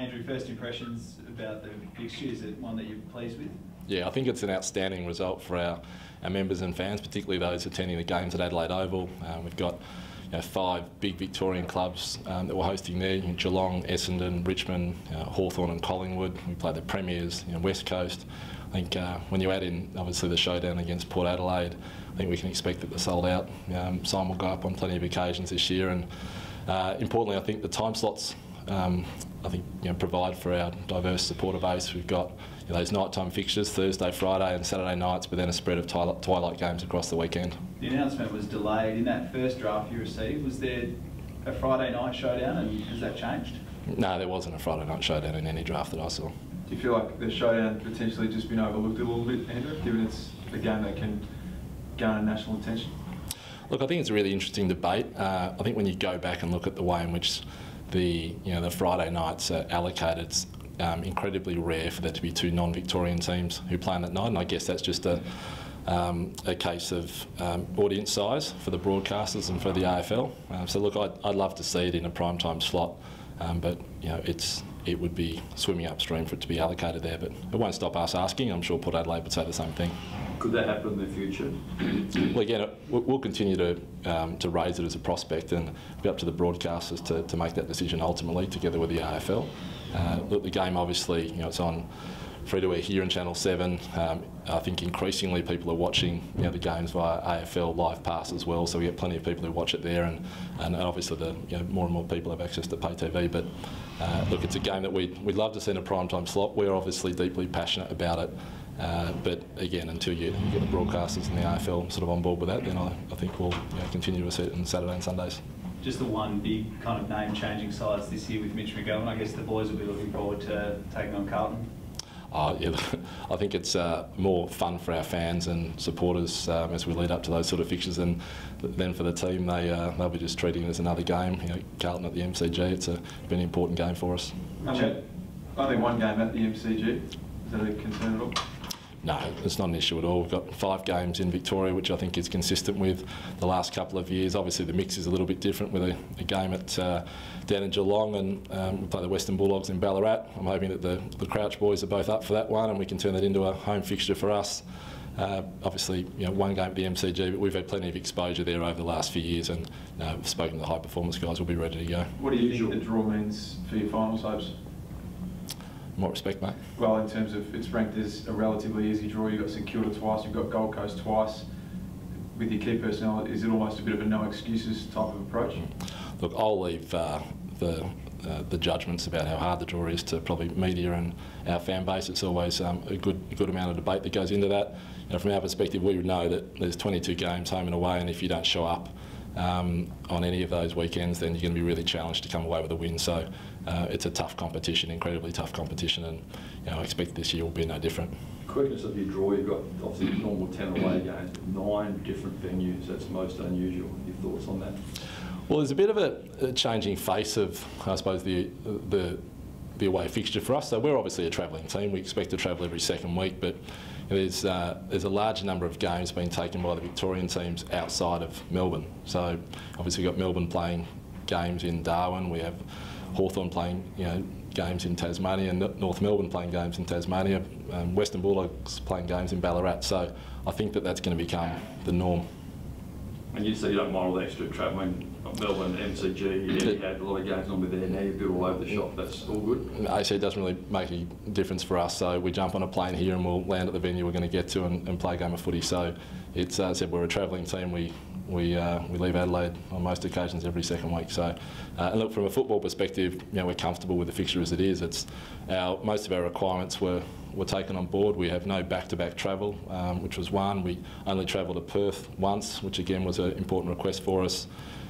Andrew, first impressions about the fixture, is it one that you're pleased with? Yeah, I think it's an outstanding result for our members and fans, particularly those attending the games at Adelaide Oval. We've got 5 big Victorian clubs that we're hosting there: Geelong, Essendon, Richmond, Hawthorn and Collingwood. We play the premiers, West Coast. I think when you add in obviously the showdown against Port Adelaide, I think we can expect that the sold out sign will go up on plenty of occasions this year. And importantly, I think the time slots provide for our diverse supporter base. We've got those nighttime fixtures, Thursday, Friday and Saturday nights, but then a spread of twilight games across the weekend. The announcement was delayed. In that first draft you received, was there a Friday night showdown, and has that changed? No, there wasn't a Friday night showdown in any draft that I saw. Do you feel like the showdown potentially just been overlooked a little bit, Andrew, given it's a game that can garner national attention? Look, I think it's a really interesting debate. I think when you go back and look at the way in which the Friday nights are allocated, it's incredibly rare for there to be 2 non-Victorian teams who play on that night, and I guess that's just a case of audience size for the broadcasters and for the AFL. So look, I'd love to see it in a primetime slot, but it would be swimming upstream for it to be allocated there. But it won't stop us asking. I'm sure Port Adelaide would say the same thing. Could that happen in the future? Well, again, we'll continue to raise it as a prospect, and it'll be up to the broadcasters to make that decision ultimately, together with the AFL. Look, the game obviously, it's on free-to-air here in Channel 7. I think increasingly people are watching the games via AFL Live Pass as well, so we get plenty of people who watch it there, and obviously more and more people have access to pay TV. But look, it's a game that we'd love to see in a primetime slot. We're obviously deeply passionate about it, but again, until you get the broadcasters and the AFL sort of on board with that, then I think we'll continue to see it on Saturday and Sundays. Just the one big kind of name-changing sides this year with Mitch McGowan. I guess the boys will be looking forward to taking on Carlton. Yeah, I think it's more fun for our fans and supporters as we lead up to those sort of fixtures, and then for the team, they'll be just treating it as another game. Carlton at the MCG, it's been an important game for us. Only one game at the MCG. Is that a concern at all? No, it's not an issue at all. We've got 5 games in Victoria, which I think is consistent with the last couple of years. Obviously the mix is a little bit different with a game at down in Geelong, and we play the Western Bulldogs in Ballarat. I'm hoping that the Crouch boys are both up for that one, and we can turn that into a home fixture for us. Obviously, one game at the MCG, but we've had plenty of exposure there over the last few years, and I've spoken to the high performance guys. We'll be ready to go. What do you think the draw means for your finals hopes? In what respect, mate? Well, in terms of it's ranked as a relatively easy draw. You've got St Kilda twice, you've got Gold Coast twice. With your key personnel, is it almost a bit of a no excuses type of approach? Look, I'll leave the judgments about how hard the draw is to probably media and our fan base. It's always a good amount of debate that goes into that. From our perspective, we would know that there's 22 games home and away, and if you don't show up on any of those weekends, then you're going to be really challenged to come away with a win. So it's a tough competition, incredibly tough competition, and I expect this year will be no different. Quickness of your draw, you've got obviously normal 10 away games, but 9 different venues. That's most unusual. Your thoughts on that? Well, there's a bit of a changing face of, I suppose, the away fixture for us. So we're obviously a travelling team. We expect to travel every second week, but there's a large number of games being taken by the Victorian teams outside of Melbourne. So obviously we've got Melbourne playing games in Darwin. We have Hawthorn playing games in Tasmania, and North Melbourne playing games in Tasmania, Western Bulldogs playing games in Ballarat. So I think that's going to become the norm. And you say you don't mind all the extra travelling, Melbourne, MCG, you had a lot of games on with there, now you're a bit all over the shop, that's all good? AC doesn't really make any difference for us, so we jump on a plane here and we'll land at the venue we're going to get to and play a game of footy. So it's, as I said, we're a travelling team. We leave Adelaide on most occasions every second week. So, and look, from a football perspective, we're comfortable with the fixture as it is. It's most of our requirements were taken on board. We have no back-to-back travel, which was one. We only travelled to Perth once, which again was an important request for us.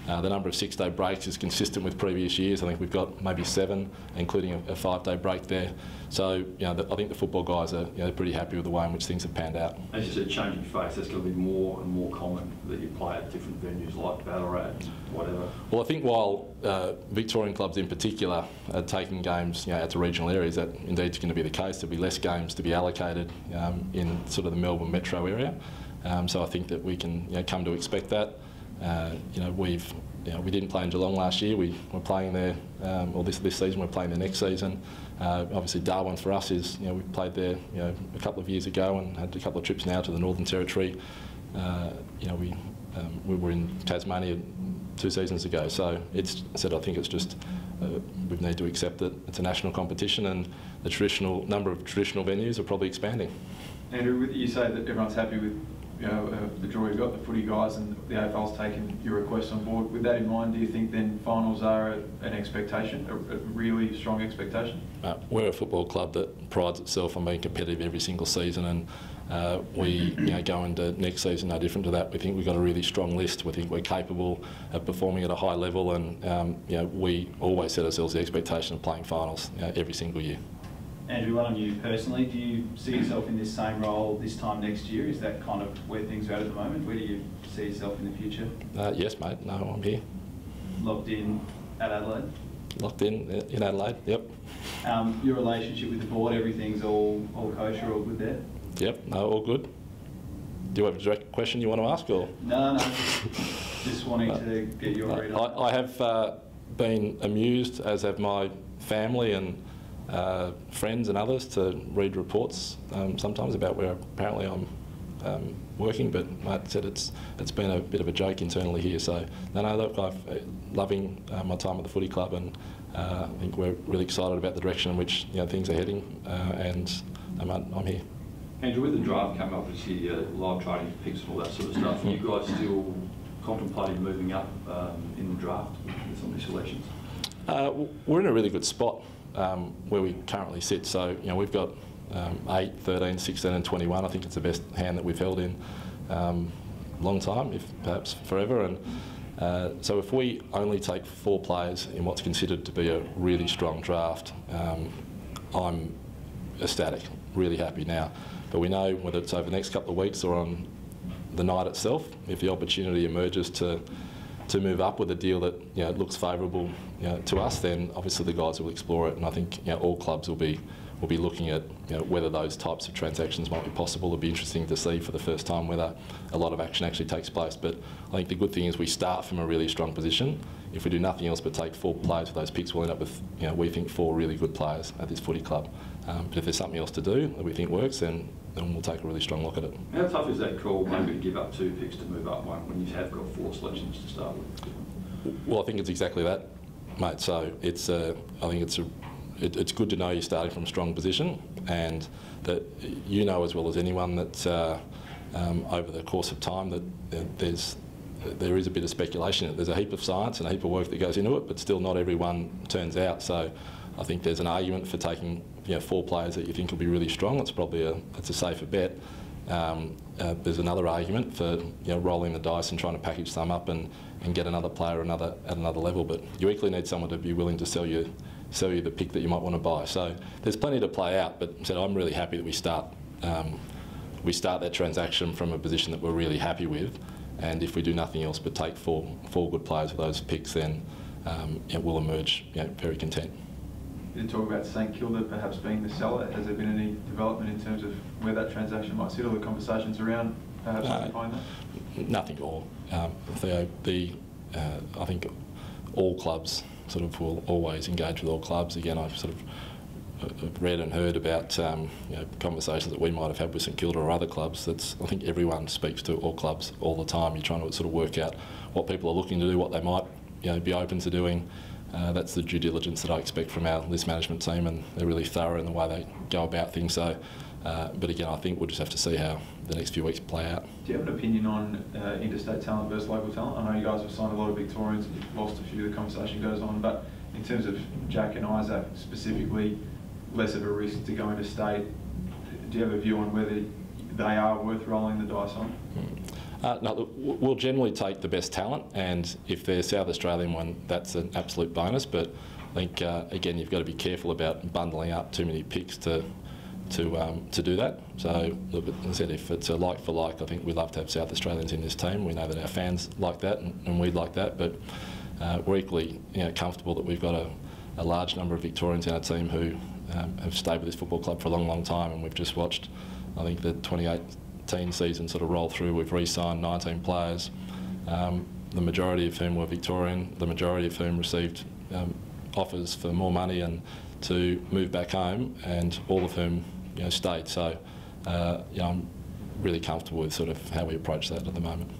The number of 6-day breaks is consistent with previous years. I think we've got maybe 7, including a 5-day break there. So, I think the football guys are pretty happy with the way in which things have panned out. As you said, changing face, that's going to be more and more common that you play at different venues like Ballarat, whatever. Well, I think while Victorian clubs in particular are taking games out to regional areas, that indeed is going to be the case. There'll be less games to be allocated in sort of the Melbourne metro area. So I think that we can come to expect that. We've we didn't play in Geelong last year. We were playing there, or this season we're playing there next season. Obviously Darwin for us is, we played there, a couple of years ago and had a couple of trips now to the Northern Territory. We were in Tasmania 2 seasons ago. So I think it's just, we need to accept that it's a national competition and the number of traditional venues are probably expanding. Andrew, you say that everyone's happy with the draw you've got, the footy guys, and the AFL's taken your requests on board. With that in mind, do you think then finals are an expectation, a really strong expectation? We're a football club that prides itself on being competitive every single season, and we go into next season no different to that. We think we've got a really strong list. We think we're capable of performing at a high level, and we always set ourselves the expectation of playing finals every single year. Andrew, one on you personally, do you see yourself in this same role this time next year? Is that kind of where things are at the moment? Where do you see yourself in the future? Yes, mate. No, I'm here. Locked in at Adelaide? Locked in Adelaide, yep. Your relationship with the board, everything's all kosher, all good there? Yep, no, all good. Do you have a direct question you want to ask, or? No, just wanting to get your read on it. I have been amused, as have my family and friends and others, to read reports sometimes about where apparently I'm working, but like I said, it's been a bit of a joke internally here. So look, I'm loving my time at the footy club, and I think we're really excited about the direction in which things are heading, and I'm here. Andrew, with the draft coming up this year, live trading picks and all that sort of stuff, are you guys still contemplating moving up in the draft with some of these selections? We're in a really good spot where we currently sit. So we've got 8, 13, 16 and 21. I think it's the best hand that we've held in a long time, if perhaps forever. And so if we only take 4 players in what's considered to be a really strong draft, I'm ecstatic, really happy now. But we know whether it's over the next couple of weeks or on the night itself, if the opportunity emerges to move up with a deal that looks favourable to us, then obviously the guys will explore it, and I think all clubs will be looking at whether those types of transactions might be possible. It'll be interesting to see for the first time whether a lot of action actually takes place. But I think the good thing is we start from a really strong position. If we do nothing else but take 4 players with those picks, we'll end up with we think 4 really good players at this footy club. But if there's something else to do that we think works, then we'll take a really strong look at it. How tough is that call, maybe to give up 2 picks to move up one when you have got 4 selections to start with? Well, I think it's exactly that, mate. So it's I think it's good to know you're starting from a strong position, and that as well as anyone that over the course of time that there is a bit of speculation. There's a heap of science and a heap of work that goes into it, but still not everyone turns out. So I think there's an argument for taking 4 players that you think will be really strong. It's probably a safer bet. There's another argument for rolling the dice and trying to package some up and get another player at another level. But you equally need someone to be willing to sell you the pick that you might want to buy. So there's plenty to play out. But I'm really happy that we start that transaction from a position that we're really happy with. And if we do nothing else but take four good players with those picks, then we'll emerge very content. You did talk about St Kilda perhaps being the seller. Has there been any development in terms of where that transaction might sit, or the conversations around perhaps behind that? Nothing at all. I think all clubs will always engage with all clubs. Again, I've read and heard about conversations that we might have had with St Kilda or other clubs. I think everyone speaks to all clubs all the time. You're trying to work out what people are looking to do, what they might be open to doing. That's the due diligence that I expect from our list management team, and they're really thorough in the way they go about things. So, but again, I think we'll just have to see how the next few weeks play out. Do you have an opinion on interstate talent versus local talent? I know you guys have signed a lot of Victorians and you've lost a few, the conversation goes on, but in terms of Jack and Isaac specifically, less of a risk to go interstate. Do you have a view on whether they are worth rolling the dice on? No, look, we'll generally take the best talent, and if they're South Australian one, that's an absolute bonus. But I think again, you've got to be careful about bundling up too many picks to do that. So, look, as I said, if it's a like for like, I think we'd love to have South Australians in this team. We know that our fans like that, and we'd like that. But we're equally comfortable that we've got a large number of Victorians in our team who have stayed with this football club for a long, long time, and we've just watched, I think, the 2018 season roll through. We've re-signed 19 players. the majority of whom were Victorian, the majority of whom received offers for more money and to move back home, and all of whom stayed. So I'm really comfortable with sort of how we approach that at the moment.